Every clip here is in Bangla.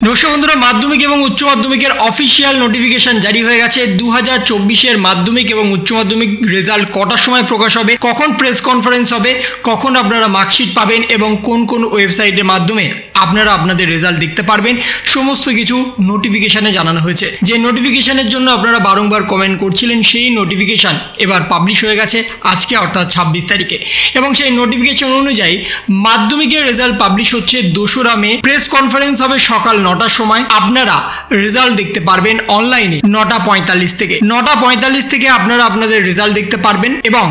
নমস্কার বন্ধুরা, মাধ্যমিক এবং উচ্চ মাধ্যমিকের অফিসিয়াল নোটিফিকেশন জারি হয়ে গেছে। 2024-এর মাধ্যমিক এবং উচ্চ মাধ্যমিক রেজাল্ট কটার সময় প্রকাশ হবে, কখন প্রেস কনফারেন্স হবে, কখন আপনারা মার্কশিট পাবেন এবং কোন কোন ওয়েবসাইটের মাধ্যমে আপনারা আপনাদের রেজাল্ট দেখতে পারবেন, সমস্ত কিছু নোটিফিকেশানে জানানো হয়েছে। যে নোটিফিকেশানের জন্য আপনারা বারংবার কমেন্ট করছিলেন, সেই নোটিফিকেশান এবার পাবলিশ হয়ে গেছে আজকে অর্থাৎ 26 তারিখে। এবং সেই নোটিফিকেশান অনুযায়ী মাধ্যমিকের রেজাল্ট পাবলিশ হচ্ছে 2রা মে। প্রেস কনফারেন্স হবে সকাল 9টার সময়। আপনারা রেজাল্ট দেখতে পারবেন অনলাইনে 9:45 থেকে। 9:45 থেকে আপনারা আপনাদের রেজাল্ট দেখতে পারবেন এবং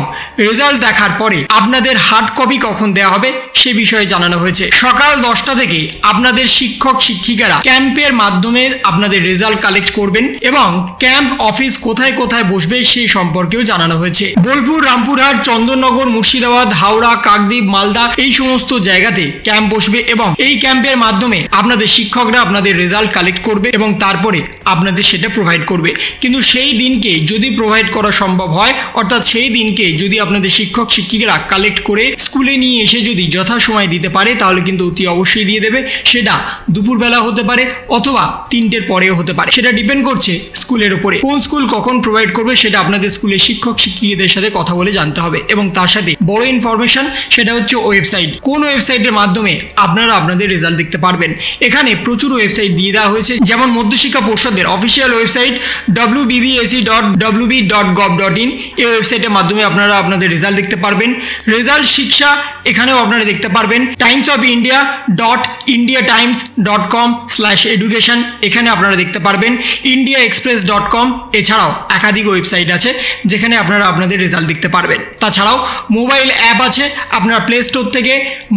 রেজাল্ট দেখার পরে আপনাদের হার্ড কপি কখন দেওয়া হবে সে বিষয়ে জানানো হয়েছে। সকাল 10টা থেকে আপনাদের শিক্ষক শিক্ষিকারা ক্যাম্পের মাধ্যমে আপনাদের রেজাল্ট কালেক্ট করবেন এবং ক্যাম্প অফিস কোথায় কোথায় বসবে সেই সম্পর্কেও জানানো হয়েছে। বোলপুর, রামপুরহাট, চন্দননগর, মুর্শিদাবাদ, হাওড়া, কাকদ্বীপ, মালদা এই সমস্ত জায়গাতে ক্যাম্প বসবে এবং এই ক্যাম্পের মাধ্যমে আপনাদের শিক্ষকরা আপনাদের রেজাল্ট কালেক্ট করবে এবং তারপরে আপনাদের সেটা প্রোভাইড করবে। কিন্তু সেই দিনকে যদি প্রোভাইড করা সম্ভব হয়, অর্থাৎ সেই দিনকে যদি আপনাদের শিক্ষক শিক্ষিকারা কালেক্ট করে স্কুলে নিয়ে এসে যদি যথাসময় দিতে পারে তাহলে কিন্তু অতি অবশ্যই দিয়ে দেবে। সেটা দুপুরবেলা হতে পারে অথবা 3টের পরেও হতে পারে, সেটা ডিপেন্ড করছে স্কুলের উপরে। কোন স্কুল কখন প্রোভাইড করবে সেটা আপনাদের স্কুলের শিক্ষক শিক্ষিকাদের সাথে কথা বলে জানতে হবে। এবং তার সাথে বড় ইনফরমেশন সেটা হচ্ছে ওয়েবসাইট। কোন ওয়েবসাইটের মাধ্যমে আপনারা আপনাদের রেজাল্ট দেখতে পারবেন। এখানে প্রচুর ওয়েবসাইট দিয়ে দেওয়া হয়েছে, যেমন মধ্যশিক্ষা পর্ষদের অফিসিয়াল ওয়েবসাইট wbbsc.wb.gov.in। এই ওয়েবসাইটের মাধ্যমে আপনারা আপনাদের রেজাল্ট দেখতে পারবেন। রেজাল্ট শিক্ষা এখানেও আপনারা দেখতে পারবেন। timesofindia.indiatimes.com/education এখানে আপনারা দেখতে পারবেন। indiaexpress.com এছাড়াও একাধিক ওয়েবসাইট আছে যেখানে আপনারা আপনাদের রেজাল্ট দেখতে পারবেন। তাছাড়াও মোবাইল অ্যাপ আছে, আপনারা প্লে স্টোর থেকে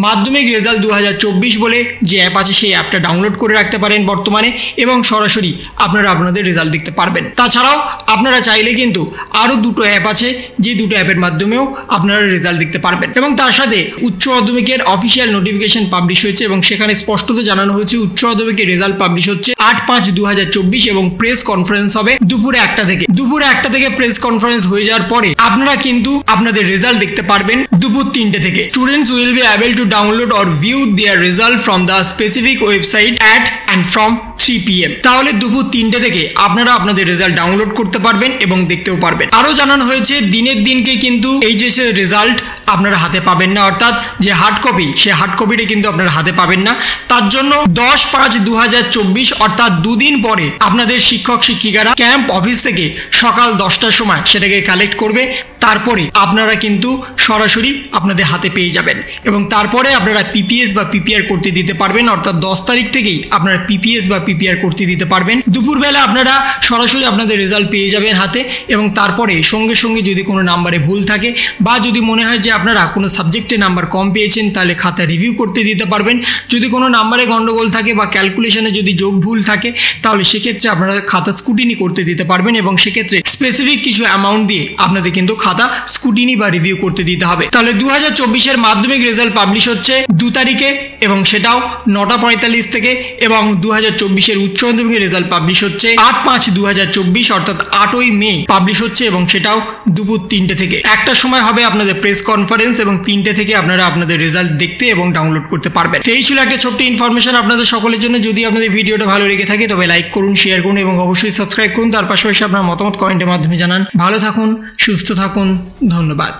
মাধ্যমিক রেজাল্ট 2024 বলে যে অ্যাপ আছে সেই অ্যাপটা ডাউনলোড করে রাখতে পারেন বর্তমানে এবং সরাসরি আপনারা আপনাদের রেজাল্ট দেখতে পারবেন। তাছাড়াও আপনারা চাইলে কিন্তু আরও 2টো অ্যাপ আছে, যে 2টো অ্যাপের মাধ্যমেও আপনারা রেজাল্ট দেখতে পারবেন। এবং তার সাথে উচ্চ মাধ্যমিকের অফিসিয়াল নোটিফিকেশন পাবলিশ হয়েছে এবং সেখানে স্পষ্টত জানানো হয়েছে উচ্চ মাধ্যমিকের রেজাল্ট পাবলিশ হচ্ছে 8/5/2024 এবং প্রেস কনফারেন্স হবে দুপুরে 1টা থেকে। দুপুরে 1টা থেকে প্রেস কনফারেন্স হয়ে যাওয়ার পরে আপনারা কিন্তু আপনাদের রেজাল্ট দেখতে পারবেন দুপুর 3টে থেকে। Students will be able to download or view there result from the specific website at and from 3 PM। তাহলে দুপুর 3টে থেকে আপনারা আপনাদের রেজাল্ট ডাউনলোড করতে পারবেন এবং দেখতেও পারবেন। আরও জানানো হয়েছে দিনের দিনকে কিন্তু এইচএস এর রেজাল্ট আপনারা হাতে পাবেন না, অর্থাৎ যে হার্ড কপি সে হার্ড কপিটা কিন্তু আপনারা হাতে পাবেন না। তার জন্য 10/5/2024 অর্থাৎ 2 দিন পরে আপনাদের শিক্ষক শিক্ষিকারা ক্যাম্প অফিস থেকে সকাল 10টার সময় সেটাকে কালেক্ট করবে। তারপরে আপনারা কিন্তু সরাসরি আপনাদের হাতে পেয়ে যাবেন এবং তারপরে আপনারা পিপিএস বা পিপিআর করতে দিতে পারবেন, অর্থাৎ 10 তারিখ থেকেই আপনারা পিপিএস বা পিপিআর করতে দিতে পারবেন। দুপুরবেলা আপনারা সরাসরি আপনাদের রেজাল্ট পেয়ে যাবেন হাতে এবং তারপরে সঙ্গে সঙ্গে যদি কোনো নাম্বারে ভুল থাকে বা যদি মনে হয় যে আপনারা কোনো সাবজেক্টে নাম্বার কম পেয়েছেন তাহলে খাতা রিভিউ করতে দিতে পারবেন। যদি কোনো নাম্বারে গন্ডগোল থাকে বা ক্যালকুলেশনে যদি যোগ ভুল থাকে তাহলে সেক্ষেত্রে আপনারা খাতা স্কুটিনি করতে দিতে পারবেন এবং সেক্ষেত্রে স্পেসিফিক কিছু অ্যামাউন্ট দিয়ে আপনাদের কিন্তু খাতা স্কুটিনি বা রিভিউ করতে দিতে হবে। তাহলে 2024-এর মাধ্যমিক রেজাল্ট পাবলিশ হচ্ছে 2 তারিখে এবং সেটাও 9:45 থেকে এবং 2024-এর উচ্চ মাধ্যমিকের রেজাল্ট পাবলিশ হচ্ছে 8/5/2024 অর্থাৎ 8ই মে পাবলিশ হচ্ছে এবং সেটাও দুপুর 3টে থেকে। 1টার সময় হবে আপনাদের প্রেস কনফারেন্স এবং 3টে থেকে আপনারা আপনাদের রেজাল্ট দেখতে এবং ডাউনলোড করতে পারবেন। এই ছিল একটা ছোট্ট ইনফরমেশন আপনাদের সকলের জন্য। যদি আপনাদের ভিডিওটা ভালো লেগে থাকে তবে লাইক করুন, শেয়ার করুন এবং অবশ্যই সাবস্ক্রাইব করুন। তার পাশাপাশি আপনার মতামত কমেন্টের মাধ্যমে জানান। ভালো থাকুন, সুস্থ থাকুন, ধন্যবাদ।